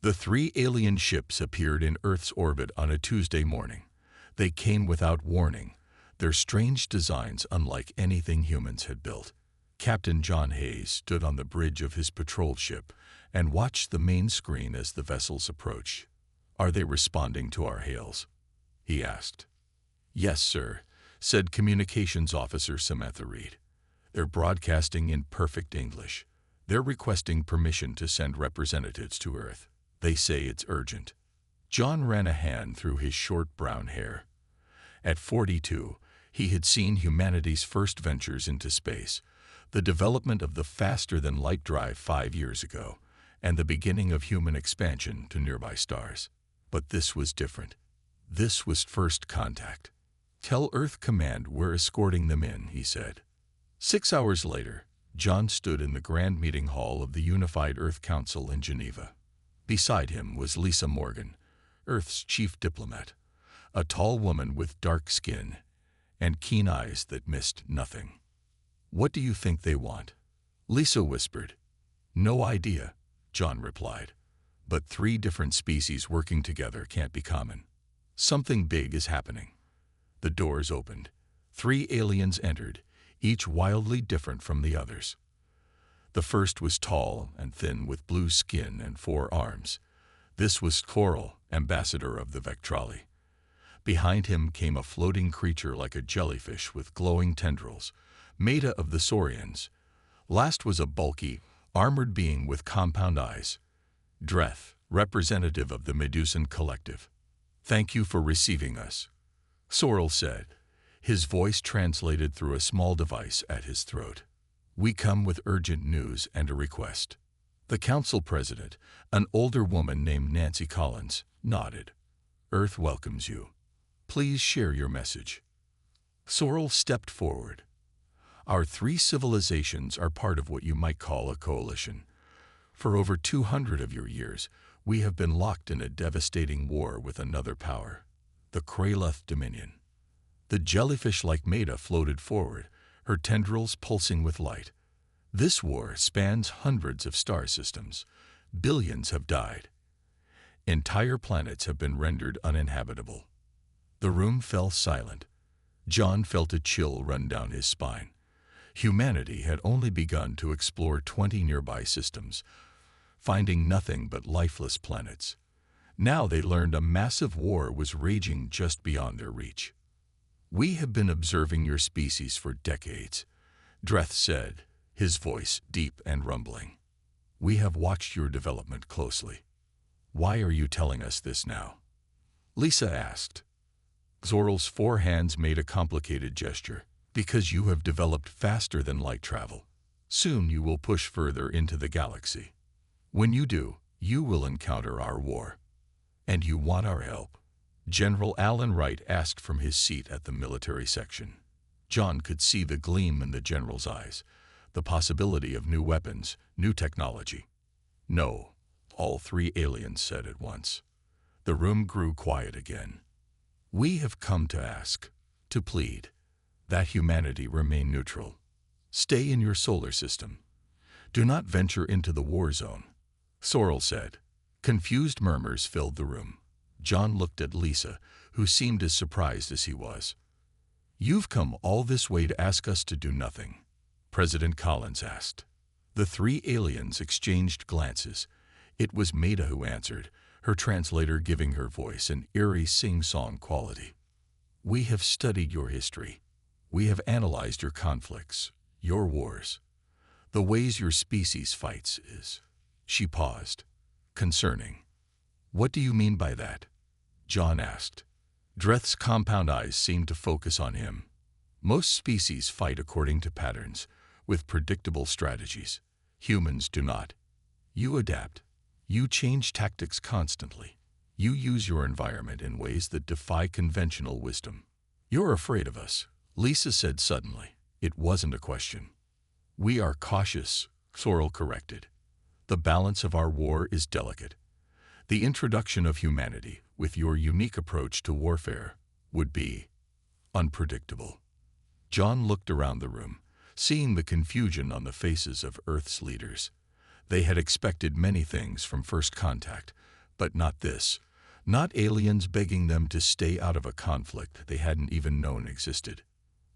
The three alien ships appeared in Earth's orbit on a Tuesday morning. They came without warning, their strange designs unlike anything humans had built. Captain John Hayes stood on the bridge of his patrol ship and watched the main screen as the vessels approached. "Are they responding to our hails?" he asked. "Yes, sir," said Communications Officer Samantha Reed. "They're broadcasting in perfect English. They're requesting permission to send representatives to Earth. They say it's urgent." John ran a hand through his short brown hair. At 42, he had seen humanity's first ventures into space, the development of the faster-than-light drive 5 years ago, and the beginning of human expansion to nearby stars. But this was different. This was first contact. "Tell Earth Command we're escorting them in," he said. 6 hours later, John stood in the grand meeting hall of the Unified Earth Council in Geneva. Beside him was Lisa Morgan, Earth's chief diplomat, a tall woman with dark skin and keen eyes that missed nothing. "What do you think they want?" Lisa whispered. "No idea," John replied. "But 3 different species working together can't be common. Something big is happening." The doors opened. 3 aliens entered, each wildly different from the others. The first was tall and thin with blue skin and 4 arms. This was Coral, ambassador of the Vectrali. Behind him came a floating creature like a jellyfish with glowing tendrils, Meta of the Saurians. Last was a bulky, armored being with compound eyes, Dreth, representative of the Medusan Collective. "Thank you for receiving us," Sorrel said, his voice translated through a small device at his throat. "We come with urgent news and a request." The council president, an older woman named Nancy Collins, nodded. "Earth welcomes you. Please share your message." Sorrel stepped forward. "Our 3 civilizations are part of what you might call a coalition. For over 200 of your years, we have been locked in a devastating war with another power, the Kraloth Dominion." The jellyfish-like Meta floated forward, her tendrils pulsing with light. "This war spans hundreds of star systems. Billions have died. Entire planets have been rendered uninhabitable." The room fell silent. John felt a chill run down his spine. Humanity had only begun to explore 20 nearby systems, finding nothing but lifeless planets. Now they learned a massive war was raging just beyond their reach. "We have been observing your species for decades," Dreth said, his voice deep and rumbling. "We have watched your development closely. Why are you telling us this now?" Lisa asked. Zorl's 4 hands made a complicated gesture. "Because you have developed faster than light travel. Soon you will push further into the galaxy. When you do, you will encounter our war. And you want our help." General Alan Wright asked from his seat at the military section. John could see the gleam in the general's eyes, the possibility of new weapons, new technology. "No," all 3 aliens said at once. The room grew quiet again. "We have come to ask, to plead, that humanity remain neutral. Stay in your solar system. Do not venture into the war zone," Sorrel said. Confused murmurs filled the room. John looked at Lisa, who seemed as surprised as he was. "You've come all this way to ask us to do nothing?" President Collins asked. The 3 aliens exchanged glances. It was Meta who answered, her translator giving her voice an eerie sing-song quality. "We have studied your history. We have analyzed your conflicts, your wars. The ways your species fights is..." She paused. "Concerning. What do you mean by that?" John asked. Dreth's compound eyes seemed to focus on him. "Most species fight according to patterns, with predictable strategies. Humans do not. You adapt. You change tactics constantly. You use your environment in ways that defy conventional wisdom." "You're afraid of us," Lisa said suddenly. It wasn't a question. "We are cautious," Sorrel corrected. "The balance of our war is delicate. The introduction of humanity, with your unique approach to warfare, would be unpredictable." John looked around the room, seeing the confusion on the faces of Earth's leaders. They had expected many things from first contact, But not this. Not aliens begging them to stay out of a conflict they hadn't even known existed.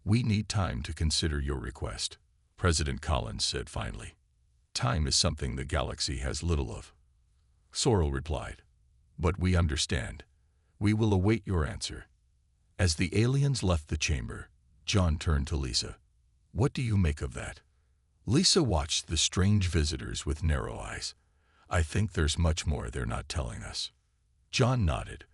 "We need time to consider your request," President Collins said finally. "Time is something the galaxy has little of." Sorrel replied, "But we understand. We will await your answer." As the aliens left the chamber, John turned to Lisa. "What do you make of that?" Lisa watched the strange visitors with narrow eyes. "I think there's much more they're not telling us." John nodded,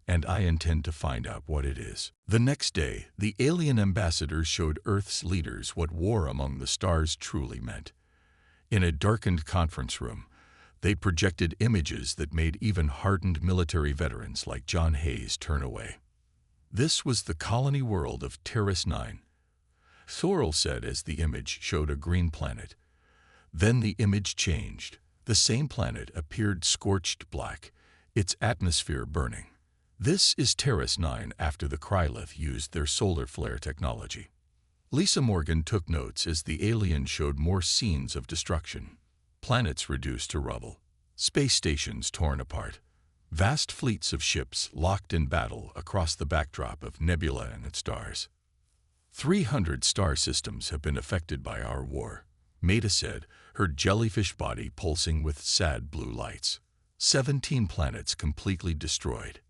"And I intend to find out what it is." The next day, the alien ambassadors showed Earth's leaders what war among the stars truly meant. In a darkened conference room, they projected images that made even hardened military veterans like John Hayes turn away. This was the colony world of Terrace 9. Sorrel said as the image showed a green planet. Then the image changed. The same planet appeared scorched black, its atmosphere burning. "This is Terrace 9 after the Krylith used their solar flare technology." Lisa Morgan took notes as the aliens showed more scenes of destruction. Planets reduced to rubble, space stations torn apart, vast fleets of ships locked in battle across the backdrop of nebula and its stars. 300 star systems have been affected by our war, Maida said, her jellyfish body pulsing with sad blue lights. 17 planets completely destroyed,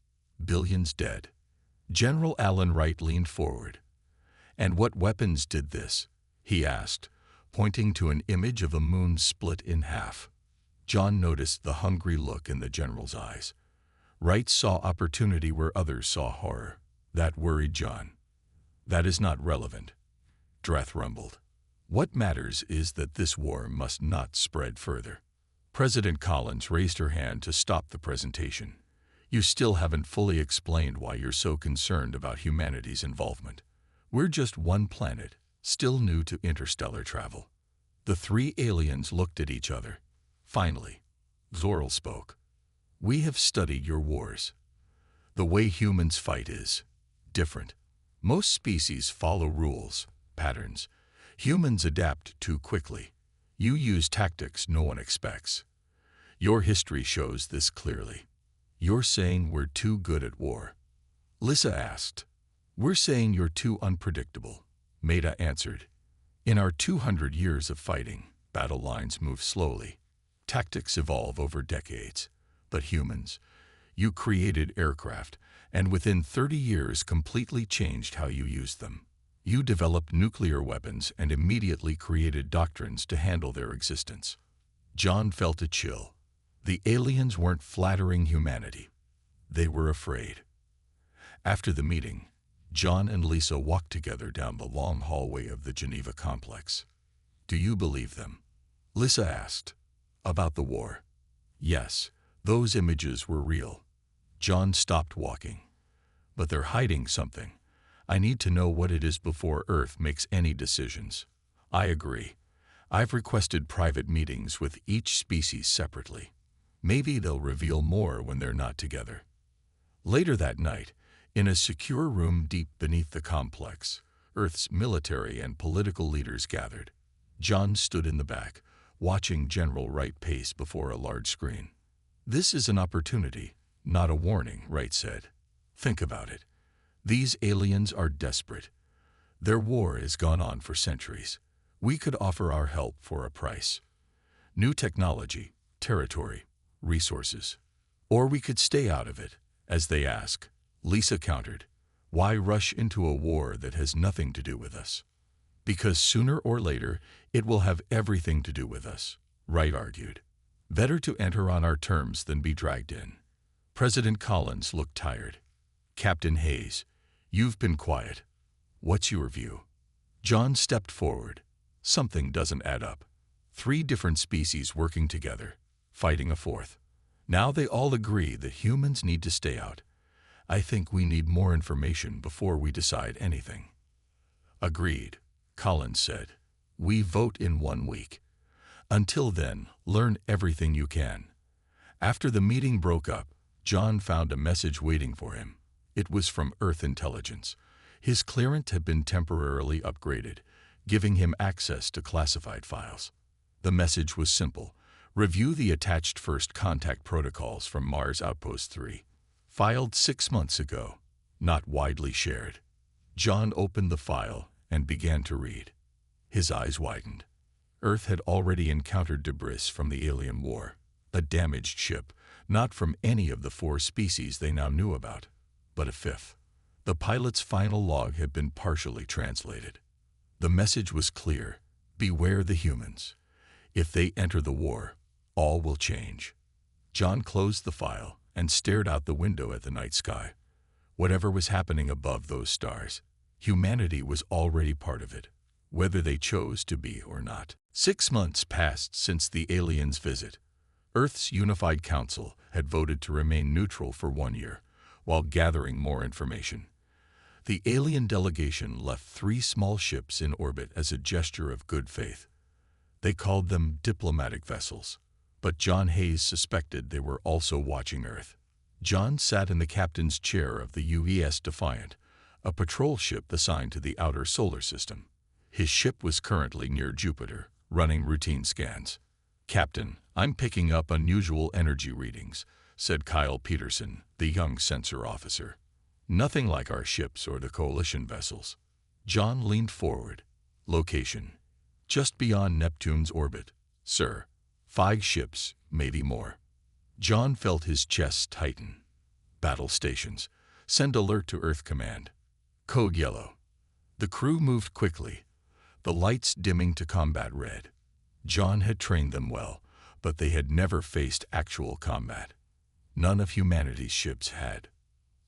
billions dead. General Alan Wright leaned forward. "And what weapons did this?" he asked, pointing to an image of a moon split in half. John noticed the hungry look in the general's eyes. Wright saw opportunity where others saw horror. That worried John. "That is not relevant," Dreth rumbled. "What matters is that this war must not spread further." President Collins raised her hand to stop the presentation. "You still haven't fully explained why you're so concerned about humanity's involvement. We're just one planet, still new to interstellar travel." The three aliens looked at each other. Finally, Zorl spoke. "We have studied your wars. The way humans fight is different. Most species follow rules, patterns. Humans adapt too quickly. You use tactics no one expects. Your history shows this clearly." "You're saying we're too good at war?" Lisa asked. "We're saying you're too unpredictable," Maida answered. "In our 200 years of fighting, battle lines move slowly. Tactics evolve over decades. But humans, you created aircraft, and within 30 years completely changed how you used them. You developed nuclear weapons and immediately created doctrines to handle their existence." John felt a chill. The aliens weren't flattering humanity. They were afraid. After the meeting, John and Lisa walked together down the long hallway of the Geneva complex. "Do you believe them?" Lisa asked. "About the war?" "Yes, those images were real." John stopped walking. "But they're hiding something. I need to know what it is before Earth makes any decisions." "I agree. I've requested private meetings with each species separately. Maybe they'll reveal more when they're not together." Later that night, in a secure room deep beneath the complex, Earth's military and political leaders gathered. John stood in the back, watching General Wright pace before a large screen. "This is an opportunity, not a warning," Wright said. "Think about it. These aliens are desperate. Their war has gone on for centuries. We could offer our help for a price. New technology, territory, resources. Or we could stay out of it, as they ask." Lisa countered. "Why rush into a war that has nothing to do with us?" "Because sooner or later, it will have everything to do with us," Wright argued. "Better to enter on our terms than be dragged in." President Collins looked tired. "Captain Hayes, you've been quiet. What's your view?" John stepped forward. "Something doesn't add up. 3 different species working together, fighting a fourth. Now they all agree that humans need to stay out. I think we need more information before we decide anything." "Agreed," Collins said. "We vote in 1 week. Until then, learn everything you can." After the meeting broke up, John found a message waiting for him. It was from Earth Intelligence. His clearance had been temporarily upgraded, giving him access to classified files. The message was simple: Review the attached first contact protocols from Mars Outpost 3. Filed 6 months ago. Not widely shared. John opened the file and began to read. His eyes widened. Earth had already encountered debris from the alien war. A damaged ship, not from any of the 4 species they now knew about, but a 5th. The pilot's final log had been partially translated. The message was clear: beware the humans. If they enter the war, all will change. John closed the file and stared out the window at the night sky. Whatever was happening above those stars, humanity was already part of it, whether they chose to be or not. 6 months passed since the aliens' visit. Earth's Unified Council had voted to remain neutral for 1 year, while gathering more information. The alien delegation left 3 small ships in orbit as a gesture of good faith. They called them diplomatic vessels, but John Hayes suspected they were also watching Earth. John sat in the captain's chair of the UES Defiant, a patrol ship assigned to the outer solar system. His ship was currently near Jupiter, running routine scans. "Captain, I'm picking up unusual energy readings," said Kyle Peterson, the young sensor officer. "Nothing like our ships or the coalition vessels." John leaned forward. "Location: just beyond Neptune's orbit, sir. 5 ships, maybe more." John felt his chest tighten. "Battle stations. Send alert to Earth Command. Code yellow." The crew moved quickly, the lights dimming to combat red. John had trained them well, but they had never faced actual combat. None of humanity's ships had.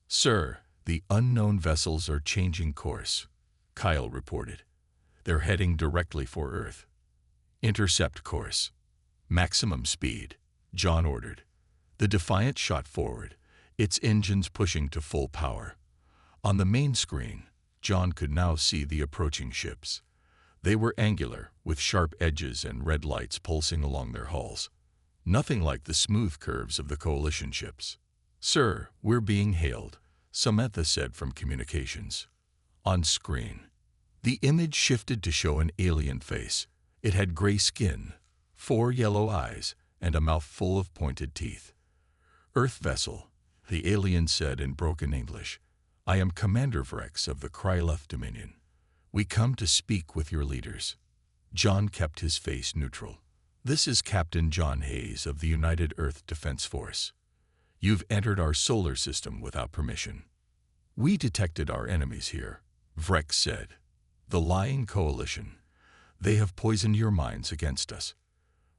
"Sir, the unknown vessels are changing course," Kyle reported. "They're heading directly for Earth." "Intercept course. Maximum speed," John ordered. The Defiant shot forward, its engines pushing to full power. On the main screen, John could now see the approaching ships. They were angular, with sharp edges and red lights pulsing along their hulls. Nothing like the smooth curves of the coalition ships. "Sir, we're being hailed," Samantha said from communications. On screen, the image shifted to show an alien face. It had gray skin, 4 yellow eyes, and a mouth full of pointed teeth. "Earth vessel," the alien said in broken English. "I am Commander Vrex of the Kryleth Dominion. We come to speak with your leaders." John kept his face neutral. "This is Captain John Hayes of the United Earth Defense Force. You've entered our solar system without permission." "We detected our enemies here," Vrex said. "The lying coalition. They have poisoned your minds against us."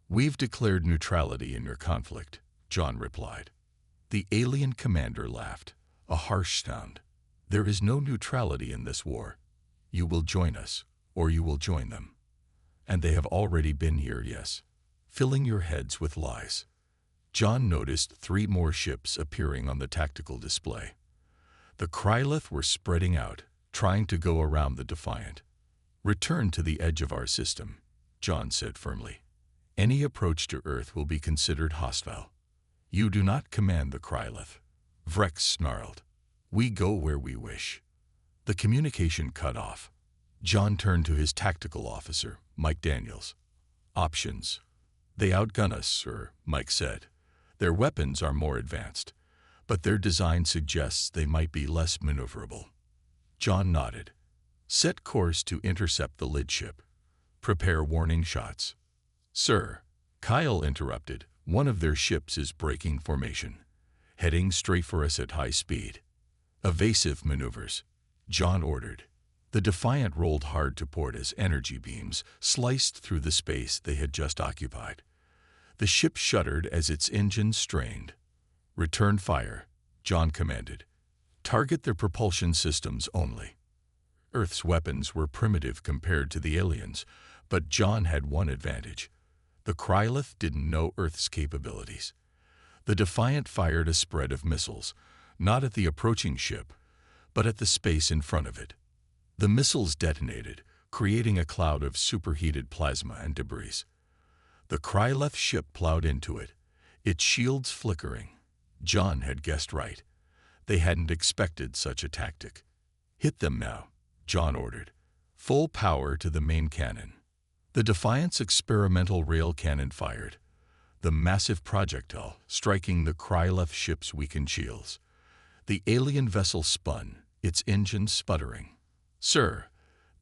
"We've declared neutrality in your conflict," John replied. The alien commander laughed, a harsh sound. "There is no neutrality in this war. You will join us, or you will join them. And they have already been here, yes, filling your heads with lies." John noticed 3 more ships appearing on the tactical display. The Kryleth were spreading out, trying to go around the Defiant. "Return to the edge of our system," John said firmly. "Any approach to Earth will be considered hostile." "You do not command the Kryleth," Vrex snarled. "We go where we wish." The communication cut off. John turned to his tactical officer, Mike Daniels. "Options." "They outgun us, sir," Mike said. "Their weapons are more advanced, but their design suggests they might be less maneuverable." John nodded. "Set course to intercept the lid ship. Prepare warning shots." "Sir," Kyle interrupted, "one of their ships is breaking formation, heading straight for us at high speed." "Evasive maneuvers," John ordered. The Defiant rolled hard to port as energy beams sliced through the space they had just occupied. The ship shuddered as its engines strained. "Return fire," John commanded. "Target their propulsion systems only." Earth's weapons were primitive compared to the aliens, but John had one advantage. The Kryleth didn't know Earth's capabilities. The Defiant fired a spread of missiles, not at the approaching ship, but at the space in front of it. The missiles detonated, creating a cloud of superheated plasma and debris. The Kryleth ship plowed into it, its shields flickering. John had guessed right. They hadn't expected such a tactic. "Hit them now," John ordered. "Full power to the main cannon." The Defiant's experimental rail cannon fired. the massive projectile striking the Krylov ship's weakened shields. The alien vessel spun, its engines sputtering. "Sir,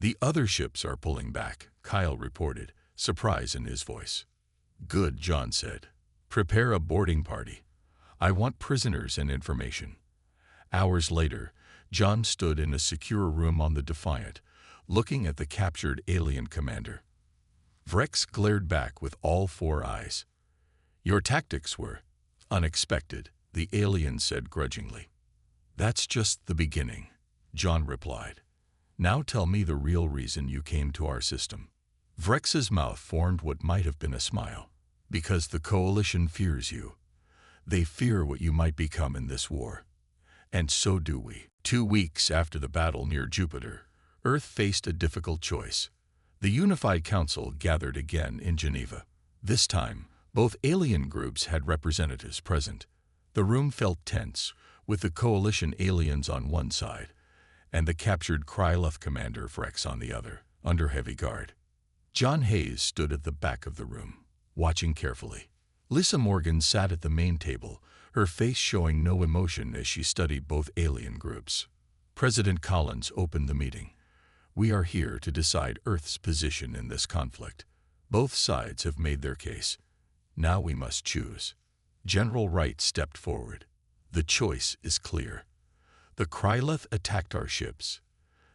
the other ships are pulling back," Kyle reported, surprise in his voice. "Good," John said. "Prepare a boarding party. I want prisoners and information." Hours later, John stood in a secure room on the Defiant, looking at the captured alien commander. Vrex glared back with all four eyes. "Your tactics were unexpected," the alien said grudgingly. "That's just the beginning," John replied. "Now tell me the real reason you came to our system." Vrex's mouth formed what might have been a smile. "Because the Coalition fears you. They fear what you might become in this war. And so do we." 2 weeks after the battle near Jupiter, Earth faced a difficult choice. The Unified Council gathered again in Geneva. This time, both alien groups had representatives present. The room felt tense, with the Coalition aliens on one side and the captured Krylov commander Vrex on the other, under heavy guard. John Hayes stood at the back of the room, watching carefully. Lisa Morgan sat at the main table, her face showing no emotion as she studied both alien groups. President Collins opened the meeting. "We are here to decide Earth's position in this conflict. Both sides have made their case. Now we must choose." General Wright stepped forward. "The choice is clear. The Krylov attacked our ships.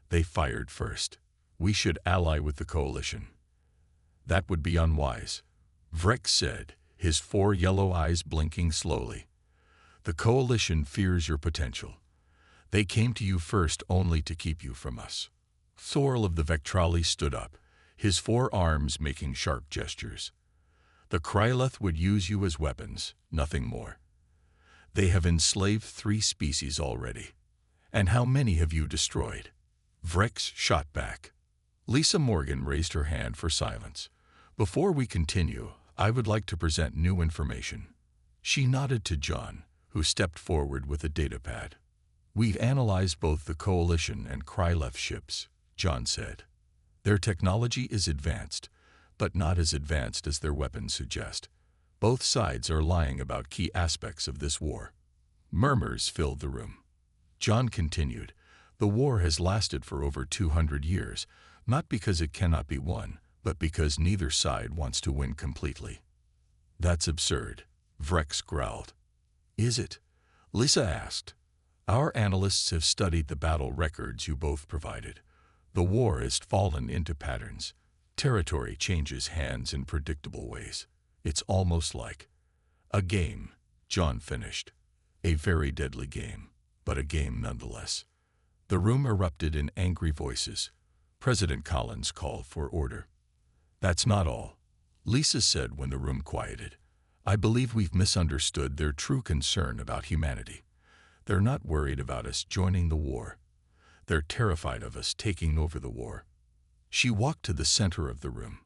They fired first. We should ally with the Coalition." "That would be unwise," Vrex said, his 4 yellow eyes blinking slowly. "The Coalition fears your potential. They came to you first only to keep you from us." Thorl of the Vectrali stood up, his 4 arms making sharp gestures. "The Krylov would use you as weapons, nothing more. They have enslaved 3 species already. And how many have you destroyed?" Vrex shot back. Lisa Morgan raised her hand for silence. "Before we continue, I would like to present new information." She nodded to John, who stepped forward with a datapad. "We've analyzed both the Coalition and Krylov ships," John said. "Their technology is advanced, but not as advanced as their weapons suggest. Both sides are lying about key aspects of this war." Murmurs filled the room. John continued, "The war has lasted for over 200 years, not because it cannot be won, but because neither side wants to win completely." "That's absurd," Vrex growled. "Is it?" Lisa asked. "Our analysts have studied the battle records you both provided. The war has fallen into patterns. Territory changes hands in predictable ways. It's almost like a game," John finished. "A very deadly game, but a game nonetheless." The room erupted in angry voices. President Collins called for order. "That's not all," Lisa said when the room quieted. "I believe we've misunderstood their true concern about humanity. They're not worried about us joining the war. They're terrified of us taking over the war." She walked to the center of the room.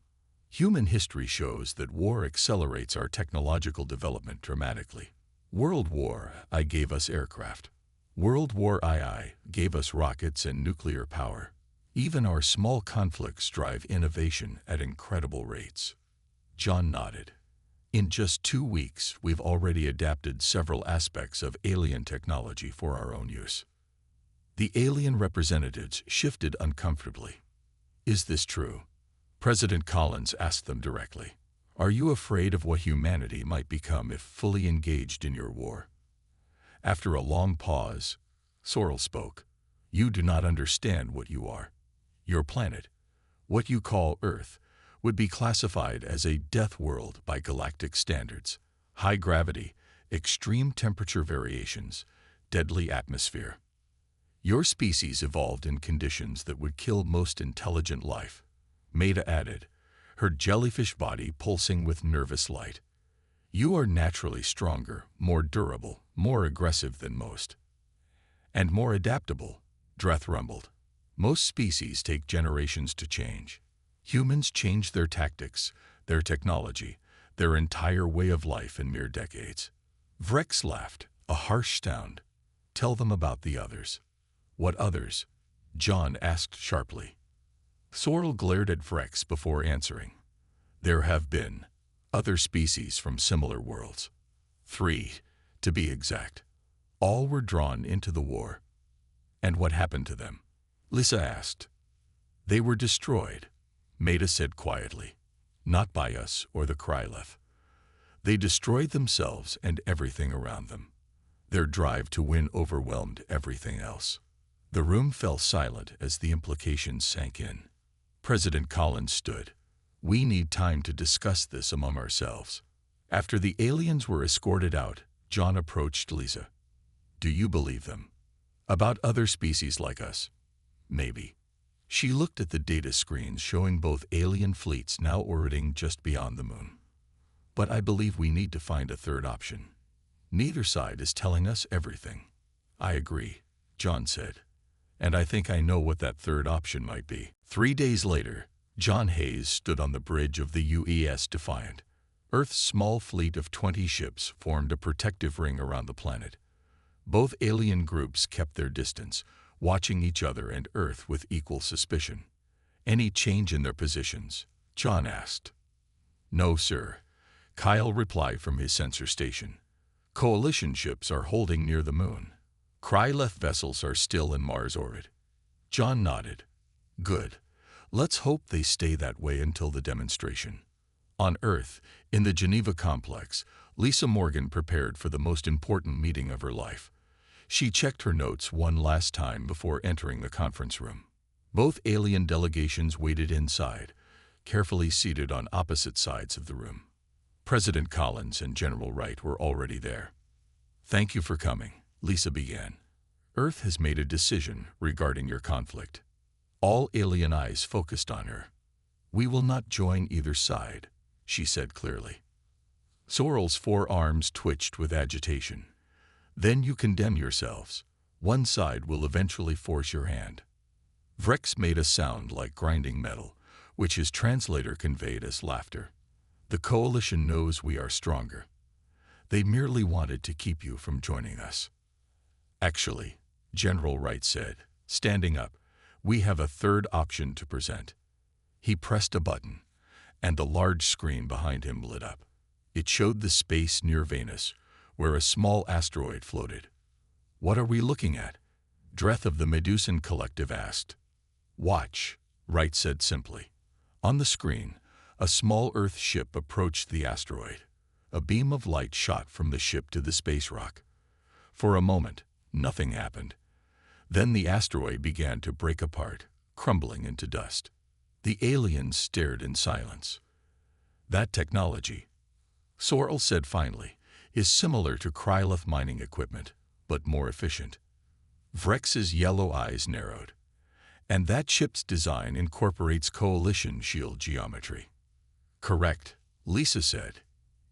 "Human history shows that war accelerates our technological development dramatically. World War I gave us aircraft. World War II gave us rockets and nuclear power. Even our small conflicts drive innovation at incredible rates." John nodded. "In just 2 weeks, we've already adapted several aspects of alien technology for our own use." The alien representatives shifted uncomfortably. "Is this true?" President Collins asked them directly. "Are you afraid of what humanity might become if fully engaged in your war?" After a long pause, Sorrel spoke. "You do not understand what you are. Your planet, what you call Earth, would be classified as a death world by galactic standards. High gravity, extreme temperature variations, deadly atmosphere. Your species evolved in conditions that would kill most intelligent life," Maida added, her jellyfish body pulsing with nervous light. "You are naturally stronger, more durable, more aggressive than most. And more adaptable," Dreth rumbled. "Most species take generations to change. Humans change their tactics, their technology, their entire way of life in mere decades." Vrex laughed, a harsh sound. "Tell them about the others." "What others?" John asked sharply. Sorrel glared at Vrex before answering. "There have been other species from similar worlds. 3, to be exact. All were drawn into the war. And what happened to them? Lisa asked. They were destroyed, Maida said quietly. Not by us or the Kryleth. They destroyed themselves and everything around them. Their drive to win overwhelmed everything else. The room fell silent as the implications sank in. President Collins stood. We need time to discuss this among ourselves. After the aliens were escorted out, John approached Lisa. Do you believe them? About other species like us? Maybe. She looked at the data screens showing both alien fleets now orbiting just beyond the moon. But I believe we need to find a third option. Neither side is telling us everything. I agree, John said. And I think I know what that third option might be. 3 days later, John Hayes stood on the bridge of the UES Defiant. Earth's small fleet of 20 ships formed a protective ring around the planet. Both alien groups kept their distance, watching each other and Earth with equal suspicion. Any change in their positions? John asked. No, sir. Kyle replied from his sensor station. Coalition ships are holding near the moon. Kryleth vessels are still in Mars orbit. John nodded. Good. Let's hope they stay that way until the demonstration. On Earth, in the Geneva complex, Lisa Morgan prepared for the most important meeting of her life. She checked her notes one last time before entering the conference room. Both alien delegations waited inside, carefully seated on opposite sides of the room. President Collins and General Wright were already there. Thank you for coming, Lisa began. Earth has made a decision regarding your conflict. All alien eyes focused on her. We will not join either side, she said clearly. Sorrel's forearms twitched with agitation. Then you condemn yourselves. One side will eventually force your hand. Vrex made a sound like grinding metal, which his translator conveyed as laughter. The coalition knows we are stronger. They merely wanted to keep you from joining us. Actually, General Wright said, standing up, we have a third option to present. He pressed a button, and the large screen behind him lit up. It showed the space near Venus, where a small asteroid floated. What are we looking at? Dreth of the Medusan Collective asked. Watch, Wright said simply. On the screen, a small Earth ship approached the asteroid. A beam of light shot from the ship to the space rock. For a moment, nothing happened. Then the asteroid began to break apart, crumbling into dust. The aliens stared in silence. That technology, Sorrel said finally, is similar to Kryleth mining equipment, but more efficient. Vrex's yellow eyes narrowed. And that ship's design incorporates coalition shield geometry. Correct, Lisa said.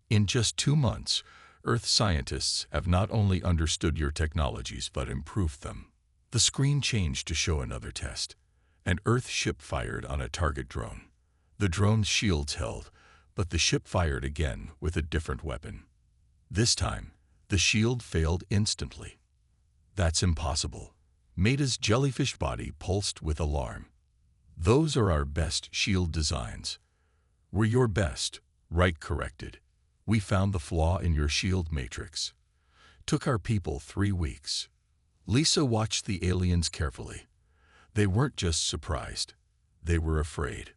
In just 2 months, Earth scientists have not only understood your technologies but improved them. The screen changed to show another test. An Earth ship fired on a target drone. The drone's shields held, but the ship fired again with a different weapon. This time, the shield failed instantly. That's impossible. Maida's jellyfish body pulsed with alarm. Those are our best shield designs. We're your best, Wright corrected. We found the flaw in your shield matrix. Took our people 3 weeks. Lisa watched the aliens carefully. They weren't just surprised. They were afraid.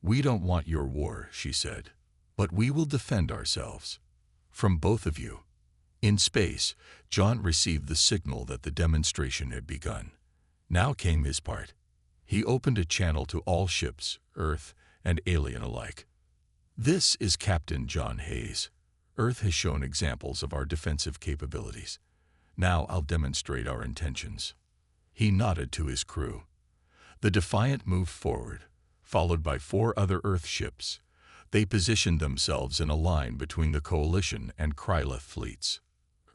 We don't want your war, she said, but we will defend ourselves. From both of you. In space, John received the signal that the demonstration had begun. Now came his part. He opened a channel to all ships, Earth and alien alike. This is Captain John Hayes. Earth has shown examples of our defensive capabilities. Now I'll demonstrate our intentions. He nodded to his crew. The Defiant moved forward, followed by 4 other Earth ships. They positioned themselves in a line between the Coalition and Kryleth fleets.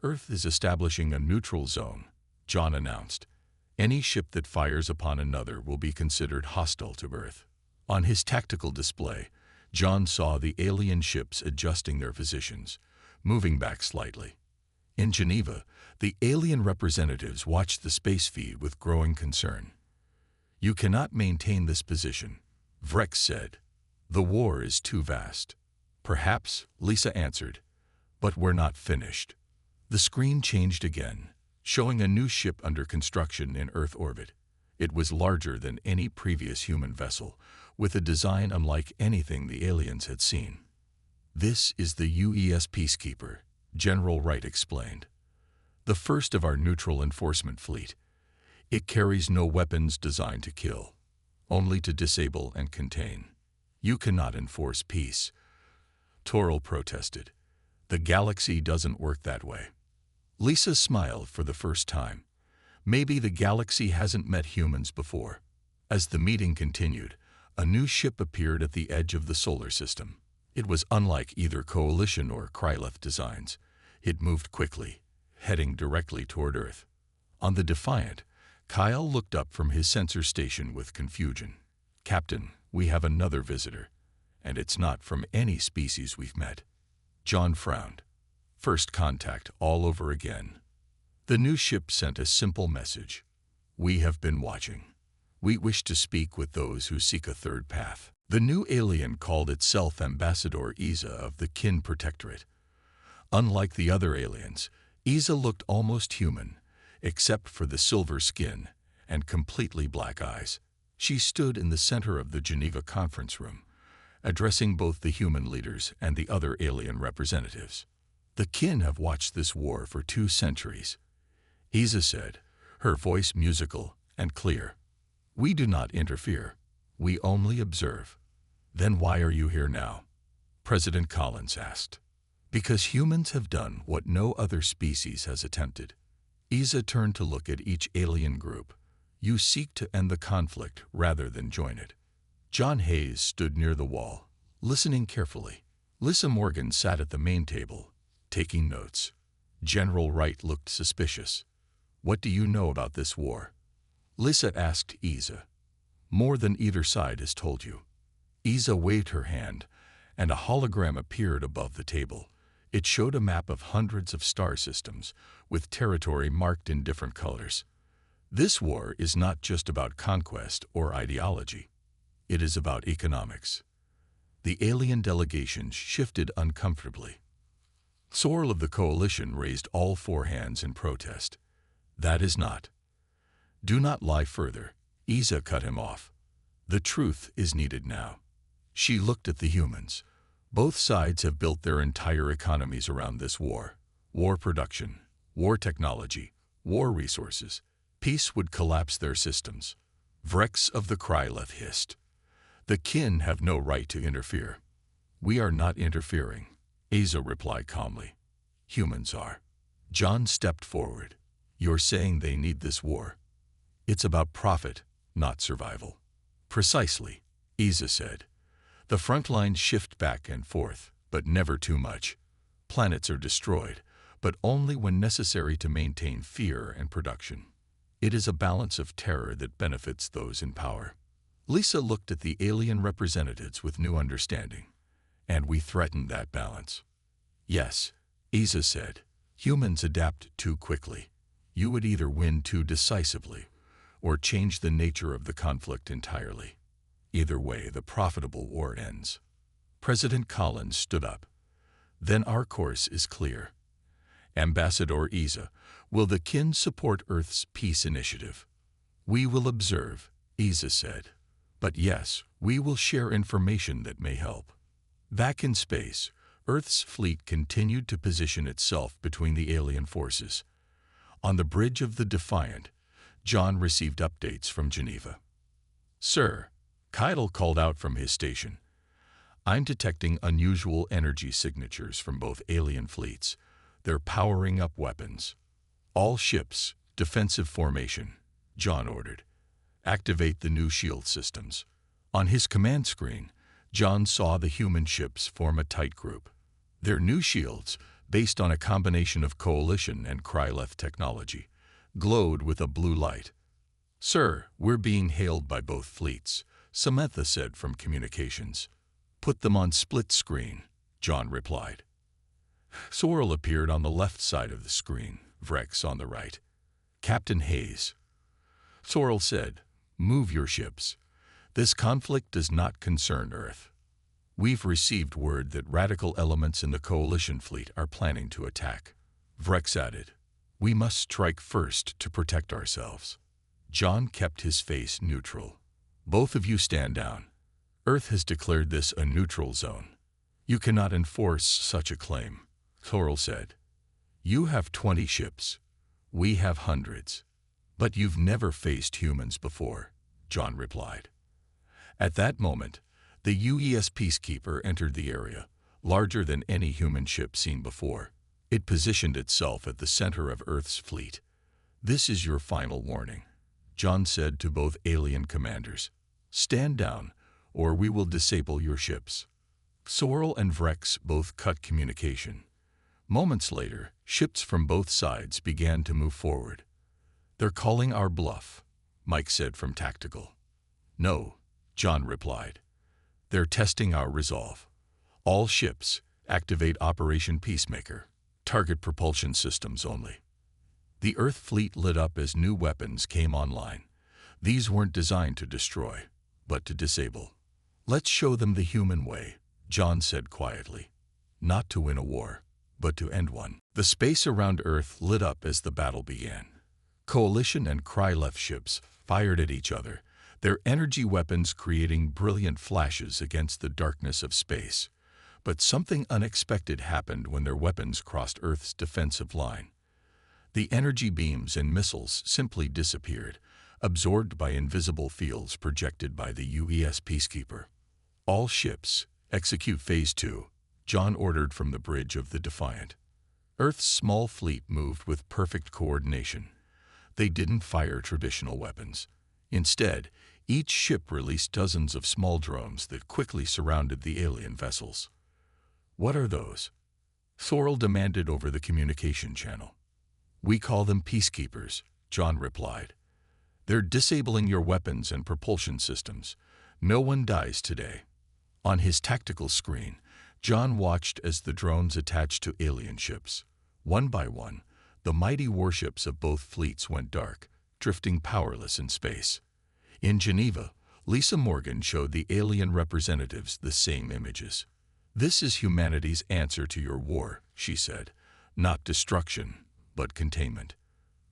Earth is establishing a neutral zone, John announced. Any ship that fires upon another will be considered hostile to Earth. On his tactical display, John saw the alien ships adjusting their positions, moving back slightly. In Geneva, the alien representatives watched the space feed with growing concern. You cannot maintain this position, Vrex said. The war is too vast. Perhaps, Lisa answered, but we're not finished. The screen changed again, showing a new ship under construction in Earth orbit. It was larger than any previous human vessel, with a design unlike anything the aliens had seen. This is the UES Peacekeeper, General Wright explained. The first of our neutral enforcement fleet. It carries no weapons designed to kill, only to disable and contain. You cannot enforce peace. Toril protested. The galaxy doesn't work that way. Lisa smiled for the first time. Maybe the galaxy hasn't met humans before. As the meeting continued, a new ship appeared at the edge of the solar system. It was unlike either Coalition or Kryleth designs. It moved quickly, heading directly toward Earth. On the Defiant, Kyle looked up from his sensor station with confusion. "Captain, we have another visitor, and it's not from any species we've met." John frowned. First contact all over again. The new ship sent a simple message. "We have been watching. We wish to speak with those who seek a third path." The new alien called itself Ambassador Isa of the Kin Protectorate. Unlike the other aliens, Isa looked almost human, except for the silver skin and completely black eyes. She stood in the center of the Geneva conference room, addressing both the human leaders and the other alien representatives. "The Kin have watched this war for 2 centuries," Isa said, her voice musical and clear. "We do not interfere. We only observe." "Then why are you here now?" President Collins asked. "Because humans have done what no other species has attempted." Isa turned to look at each alien group. "You seek to end the conflict rather than join it." John Hayes stood near the wall, listening carefully. Lissa Morgan sat at the main table, taking notes. General Wright looked suspicious. "What do you know about this war?" Lissa asked Isa. "More than either side has told you." Isa waved her hand, and a hologram appeared above the table. It showed a map of hundreds of star systems, with territory marked in different colors. "This war is not just about conquest or ideology. It is about economics." The alien delegations shifted uncomfortably. Sorrel of the Coalition raised all 4 hands in protest. "That is not." "Do not lie further," Isa cut him off. "The truth is needed now." She looked at the humans. Both sides have built their entire economies around this war. War production, war technology, war resources. Peace would collapse their systems. Vrex of the Kryleth hissed. "The Kin have no right to interfere." "We are not interfering," Isa replied calmly. "Humans are." John stepped forward. "You're saying they need this war?" "It's about profit, not survival." "Precisely," Isa said. "The front lines shift back and forth, but never too much. Planets are destroyed, but only when necessary to maintain fear and production. It is a balance of terror that benefits those in power." Lisa looked at the alien representatives with new understanding. "And we threaten that balance." "Yes," Isa said. "Humans adapt too quickly. You would either win too decisively, or change the nature of the conflict entirely. Either way, the profitable war ends." President Collins stood up. "Then our course is clear. Ambassador Isa, will the Kin support Earth's peace initiative?" "We will observe," Isa said. "But yes, we will share information that may help." Back in space, Earth's fleet continued to position itself between the alien forces. On the bridge of the Defiant, John received updates from Geneva. "Sir," Keitel called out from his station, "I'm detecting unusual energy signatures from both alien fleets. They're powering up weapons." "All ships, defensive formation," John ordered. "Activate the new shield systems." On his command screen, John saw the human ships form a tight group. Their new shields, based on a combination of Coalition and Kryleth technology, glowed with a blue light. "Sir, we're being hailed by both fleets," Samantha said from communications. "Put them on split screen," John replied. Sorrel appeared on the left side of the screen, Vrex on the right. "Captain Hayes," Sorrel said, "move your ships. This conflict does not concern Earth." We've received word that radical elements in the coalition fleet are planning to attack. Vrex added, "We must strike first to protect ourselves." John kept his face neutral. "Both of you stand down. Earth has declared this a neutral zone. You cannot enforce such a claim," Thorl said. "You have 20 ships. We have hundreds. But you've never faced humans before," John replied. At that moment, the UES Peacekeeper entered the area, larger than any human ship seen before. It positioned itself at the center of Earth's fleet. "This is your final warning," John said to both alien commanders. "Stand down, or we will disable your ships." Sorrel and Vrex both cut communication. Moments later, ships from both sides began to move forward. "They're calling our bluff," Mike said from Tactical. "No," John replied. "They're testing our resolve. All ships, activate Operation Peacemaker. Target propulsion systems only." The Earth fleet lit up as new weapons came online. These weren't designed to destroy, but to disable. "Let's show them the human way," John said quietly. "Not to win a war, but to end one." The space around Earth lit up as the battle began. Coalition and Kryleth ships fired at each other, their energy weapons creating brilliant flashes against the darkness of space. But something unexpected happened when their weapons crossed Earth's defensive line. The energy beams and missiles simply disappeared, absorbed by invisible fields projected by the UES Peacekeeper. "All ships, execute Phase 2, John ordered from the bridge of the Defiant. Earth's small fleet moved with perfect coordination. They didn't fire traditional weapons. Instead, each ship released dozens of small drones that quickly surrounded the alien vessels. "What are those?" Thorl demanded over the communication channel. "We call them Peacekeepers," John replied. "They're disabling your weapons and propulsion systems. No one dies today." On his tactical screen, John watched as the drones attached to alien ships. One by one, the mighty warships of both fleets went dark, drifting powerless in space. In Geneva, Lisa Morgan showed the alien representatives the same images. "This is humanity's answer to your war," she said. "Not destruction, but containment."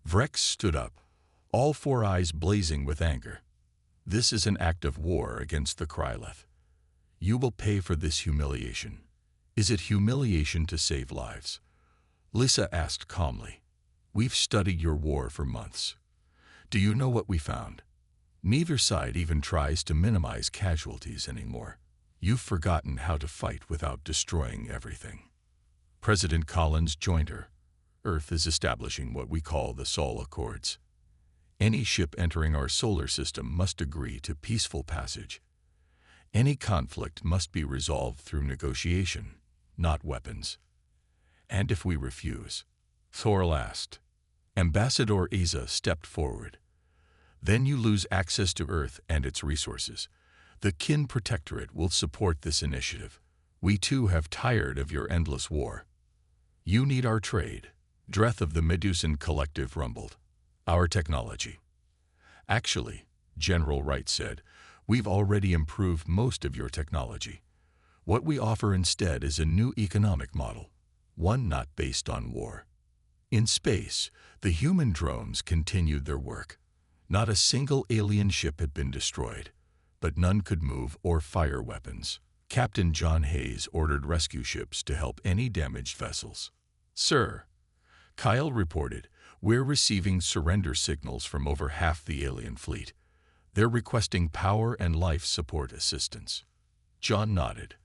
Vrex stood up, all four eyes blazing with anger. "This is an act of war against the Kryleth. You will pay for this humiliation." "Is it humiliation to save lives?" Lisa asked calmly. "We've studied your war for months. Do you know what we found? Neither side even tries to minimize casualties anymore. You've forgotten how to fight without destroying everything." President Collins joined her. "Earth is establishing what we call the Sol Accords. Any ship entering our solar system must agree to peaceful passage. Any conflict must be resolved through negotiation, not weapons." "And if we refuse?" Thorl asked. Ambassador Isa stepped forward. "Then you lose access to Earth and its resources. The Kin Protectorate will support this initiative. We too have tired of your endless war." "You need our trade," Dreth of the Medusan Collective rumbled. "Our technology." "Actually," General Wright said, "we've already improved most of your technology. What we offer instead is a new economic model, one not based on war." In space, the human drones continued their work. Not a single alien ship had been destroyed, but none could move or fire weapons. Captain John Hayes ordered rescue ships to help any damaged vessels. "Sir," Kyle reported, "we're receiving surrender signals from over half the alien fleet. They're requesting power and life support assistance." John nodded.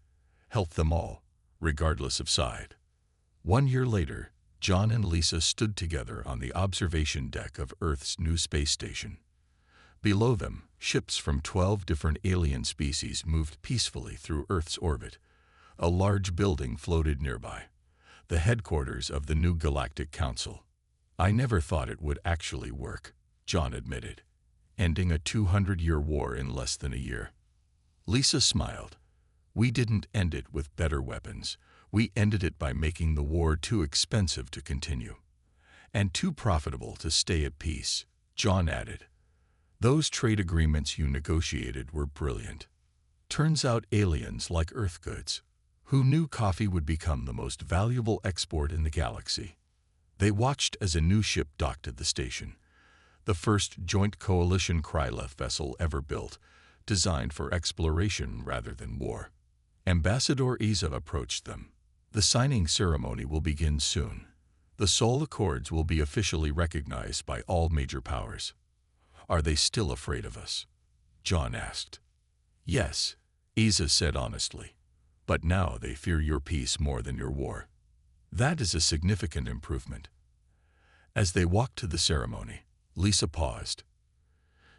"Help them all, regardless of side." 1 year later, John and Lisa stood together on the observation deck of Earth's new space station. Below them, ships from 12 different alien species moved peacefully through Earth's orbit. A large building floated nearby, the headquarters of the new Galactic Council. "I never thought it would actually work," John admitted, "ending a 200-year war in less than a year." Lisa smiled. "We didn't end it with better weapons. We ended it by making the war too expensive to continue. And too profitable to stay at peace," John added. "Those trade agreements you negotiated were brilliant. Turns out aliens like Earth goods. Who knew coffee would become the most valuable export in the galaxy? They watched as a new ship docked at the station, the first joint coalition Kryleth vessel ever built, designed for exploration rather than war. Ambassador Iza approached them. The signing ceremony will begin soon. The Sol Accords will be officially recognized by all major powers. Are they still afraid of us? John asked. Yes, Iza said honestly. But now they fear your peace more than your war. That is a significant improvement. As they walked to the ceremony, Lisa paused.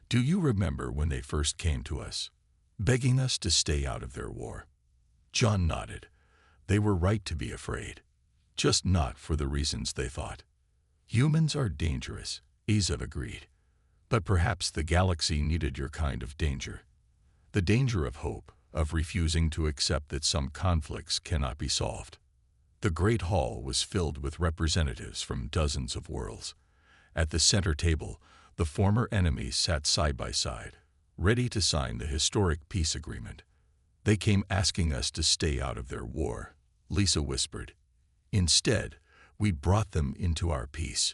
Do you remember when they first came to us, begging us to stay out of their war? John nodded. They were right to be afraid, just not for the reasons they thought. Humans are dangerous, Iza agreed. But perhaps the galaxy needed your kind of danger. The danger of hope, of refusing to accept that some conflicts cannot be solved. The Great Hall was filled with representatives from dozens of worlds. At the center table, the former enemies sat side by side, ready to sign the historic peace agreement. They came asking us to stay out of their war, Lisa whispered. Instead, we brought them into our peace.